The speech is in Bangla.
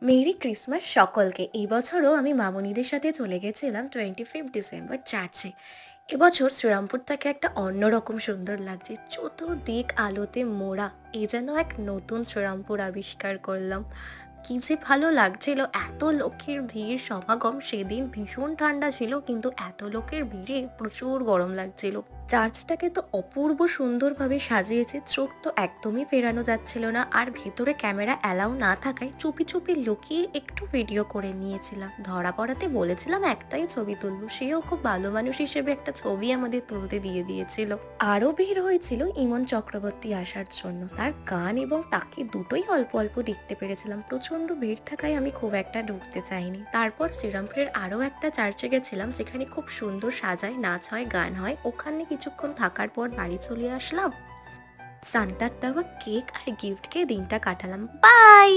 মেরি ক্রিসমাস সকলকে। এই বছরও আমি মামুনিদের সাথে চলে গেছিলাম 25 ডিসেম্বর চার্চে। এবছর শ্রীরামপুরটাকে একটা অন্যরকম সুন্দর লাগছে, চতুর্দিক আলোতে মোড়া। এই যেন এক নতুন শ্রীরামপুর আবিষ্কার করলাম। কি যে ভালো লাগছিল, এত লোকের ভিড় সমাগম। সেদিন ভীষণ ঠান্ডা ছিল, কিন্তু এত লোকের ভিড়ে প্রচুর গরম লাগছিল। চার্চটাকে তো অপূর্ব সুন্দরভাবে সাজিয়েছে, চোখ তো একদমই ফেরানো যাচ্ছিল না। আর ভেতরে ক্যামেরা অ্যালাউ না থাকায় চুপি চুপি লুকিয়ে একটু ভিডিও করে নিয়েছিলাম। ধরা পড়াতে বলেছিলাম একটাই ছবি তুলবো, সেও খুব ভালো মানুষ হিসেবে একটা ছবি আমাদের তুলতে দিয়ে দিয়েছিল। আরো ভিড় হয়েছিল ইমন চক্রবর্তী আসার জন্য। তার গান এবং তাকে দুটোই অল্প অল্প দেখতে পেরেছিলাম। প্রচন্ড ভিড় থাকায় আমি খুব একটা ঢুকতে চাইনি। তারপর শ্রীরামপুরের আরো একটা চার্চে গেছিলাম, যেখানে খুব সুন্দর সাজায়, নাচ হয়, গান হয়। ওখানে কিছুক্ষণ থাকার পর বাড়ি চলে আসলাম। সান্তার দেওয়া কেক আর গিফট খেয়ে দিনটা কাটালাম। বাই।